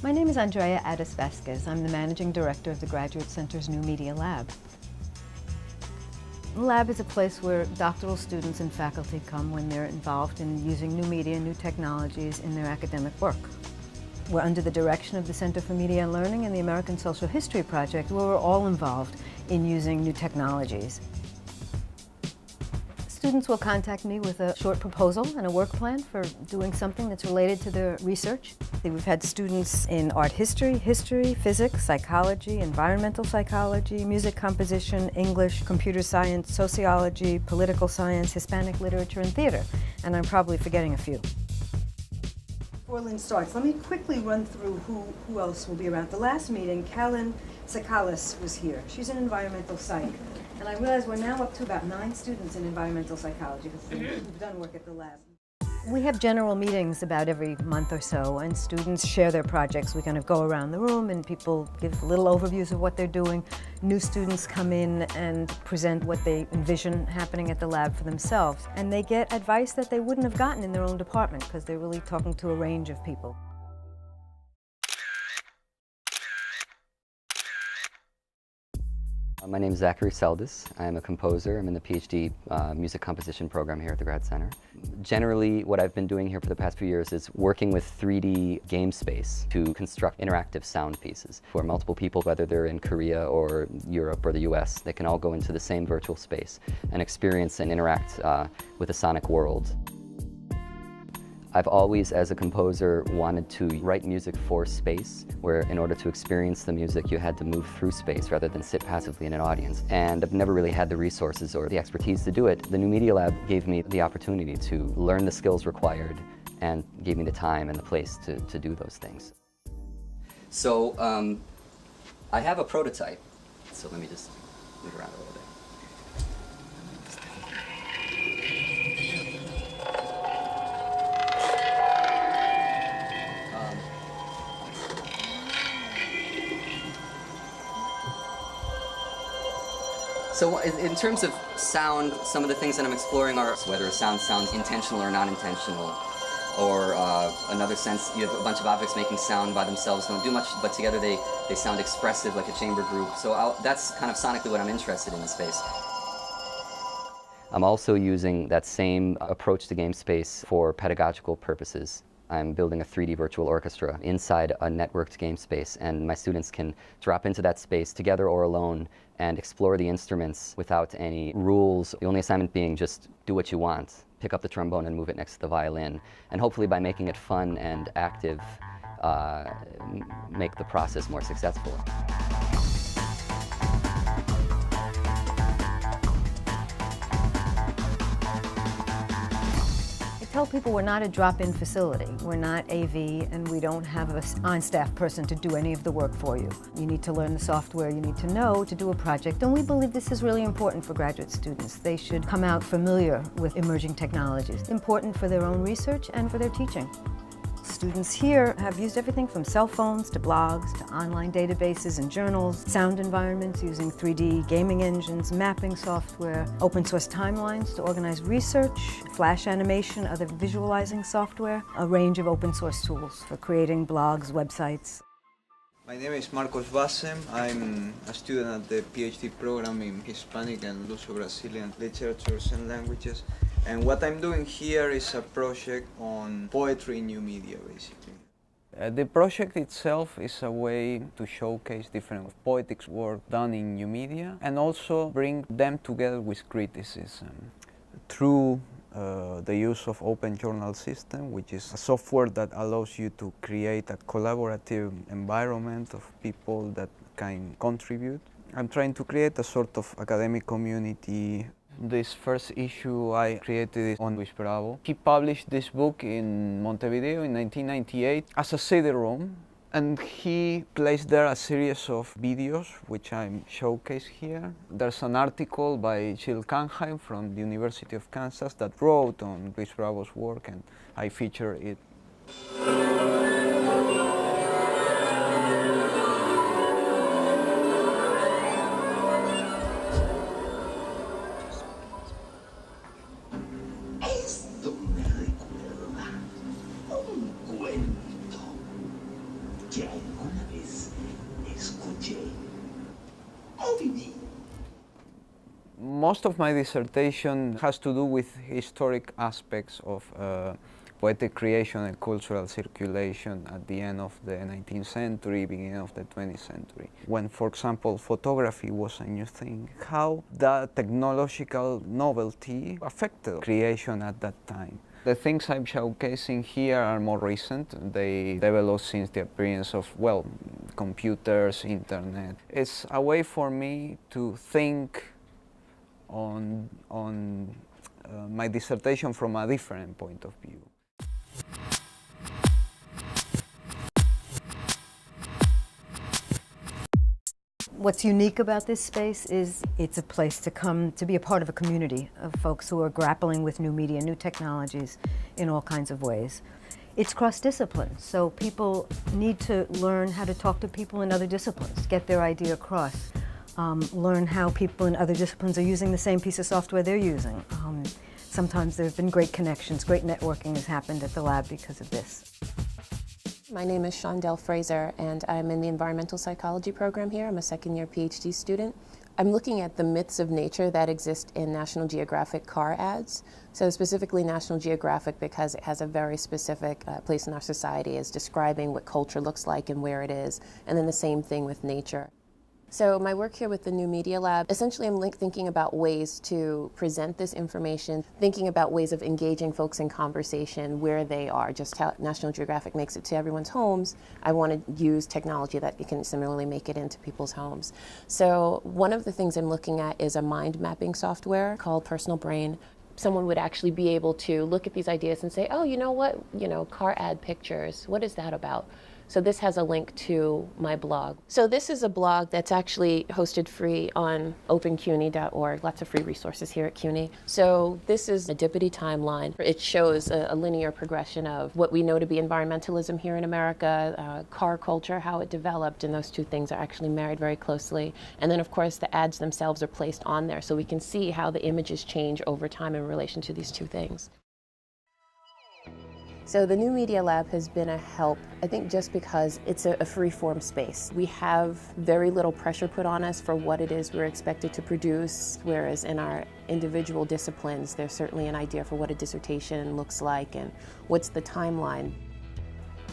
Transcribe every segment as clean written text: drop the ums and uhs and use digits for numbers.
My name is Andrea Addis Vasquez. I'm the Managing Director of the Graduate Center's New Media Lab. The lab is a place where doctoral students and faculty come when they're involved in using new media, new technologies in their academic work. We're under the direction of the Center for Media and Learning and the American Social History Project, where we're all involved in using new technologies. Students will contact me with a short proposal and a work plan for doing something that's related to their research. We've had students in art history, physics, psychology, environmental psychology, music composition, English, computer science, sociology, political science, Hispanic literature, and theater. And I'm probably forgetting a few. Before Lynn starts, let me quickly run through who else will be around. At the last meeting, Callan Sakalis was here. She's an environmental psych. And I realize we're now up to about 9 students in environmental psychology because we've done work at the lab. We have general meetings about every month or so, and students share their projects. We kind of go around the room and people give little overviews of what they're doing. New students come in and present what they envision happening at the lab for themselves. And they get advice that they wouldn't have gotten in their own department because they're really talking to a range of people. My name is Zachary Seldis. I am a composer. I'm in the PhD music composition program here at the Grad Center. Generally, what I've been doing here for the past few years is working with 3D game space to construct interactive sound pieces for multiple people, whether they're in Korea or Europe or the US. They can all go into the same virtual space and experience and interact with a sonic world. I've always, as a composer, wanted to write music for space, where in order to experience the music, you had to move through space rather than sit passively in an audience. And I've never really had the resources or the expertise to do it. The New Media Lab gave me the opportunity to learn the skills required and gave me the time and the place to do those things. So I have a prototype. So let me just move around a little bit. So in terms of sound, some of the things that I'm exploring are whether a sound sounds intentional or non-intentional, or another sense, you have a bunch of objects making sound by themselves, don't do much, but together they sound expressive like a chamber group. So that's kind of sonically what I'm interested in space. I'm also using that same approach to game space for pedagogical purposes. I'm building a 3D virtual orchestra inside a networked game space, and my students can drop into that space together or alone and explore the instruments without any rules. The only assignment being just do what you want. Pick up the trombone and move it next to the violin. And hopefully by making it fun and active, make the process more successful. I tell people we're not a drop-in facility. We're not AV, and we don't have an on-staff person to do any of the work for you. You need to learn the software you need to know to do a project, and we believe this is really important for graduate students. They should come out familiar with emerging technologies, important for their own research and for their teaching. Students here have used everything from cell phones to blogs to online databases and journals, sound environments using 3D gaming engines, mapping software, open source timelines to organize research, flash animation, other visualizing software, a range of open source tools for creating blogs, websites. My name is Marcos Bassem. I'm a student at the PhD program in Hispanic and Luso-Brazilian literatures and languages. And what I'm doing here is a project on poetry in new media, basically. The project itself is a way to showcase different poetic work done in new media and also bring them together with criticism through the use of Open Journal System, which is a software that allows you to create a collaborative environment of people that can contribute. I'm trying to create a sort of academic community. This first issue I created on Luis Bravo. He published this book in Montevideo in 1998 as a CD-ROM, and he placed there a series of videos which I'm showcased here. There's an article by Jill Kanheim from the University of Kansas that wrote on Luis Bravo's work, and I feature it. Esto me recuerda a un cuento que hay public. Most of my dissertation has to do with historic aspects of poetic creation and cultural circulation at the end of the 19th century, beginning of the 20th century. When, for example, photography was a new thing, how that technological novelty affected creation at that time. The things I'm showcasing here are more recent. They developed since the appearance of, well, computers, internet. It's a way for me to think on my dissertation from a different point of view. What's unique about this space is it's a place to come to be a part of a community of folks who are grappling with new media, new technologies in all kinds of ways. It's cross-discipline, so people need to learn how to talk to people in other disciplines, get their idea across, learn how people in other disciplines are using the same piece of software they're using. Sometimes there have been great connections, great networking has happened at the lab because of this. My name is Shondell Fraser, and I'm in the environmental psychology program here. I'm a second-year PhD student. I'm looking at the myths of nature that exist in National Geographic car ads. So specifically National Geographic because it has a very specific place in our society as describing what culture looks like and where it is, and then the same thing with nature. So my work here with the New Media Lab, essentially I'm thinking about ways to present this information, thinking about ways of engaging folks in conversation where they are, just how National Geographic makes it to everyone's homes. I want to use technology that can similarly make it into people's homes. So one of the things I'm looking at is a mind mapping software called Personal Brain. Someone would actually be able to look at these ideas and say, oh, you know what, car ad pictures, what is that about? So this has a link to my blog. So this is a blog that's actually hosted free on opencuni.org, lots of free resources here at CUNY. So this is a Dippity timeline. It shows a linear progression of what we know to be environmentalism here in America, car culture, how it developed, and those two things are actually married very closely. And then of course the ads themselves are placed on there so we can see how the images change over time in relation to these two things. So the New Media Lab has been a help, I think just because it's a free-form space. We have very little pressure put on us for what it is we're expected to produce, whereas in our individual disciplines, there's certainly an idea for what a dissertation looks like and what's the timeline.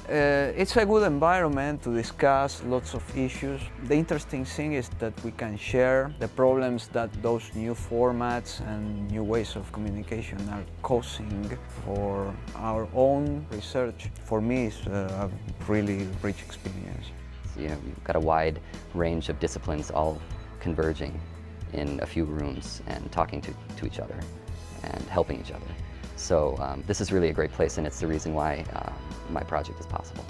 It's a good environment to discuss lots of issues. The interesting thing is that we can share the problems that those new formats and new ways of communication are causing for our own research. For me, it's a really rich experience. You've got a wide range of disciplines all converging in a few rooms and talking to each other and helping each other. So this is really a great place, and it's the reason why my project is possible.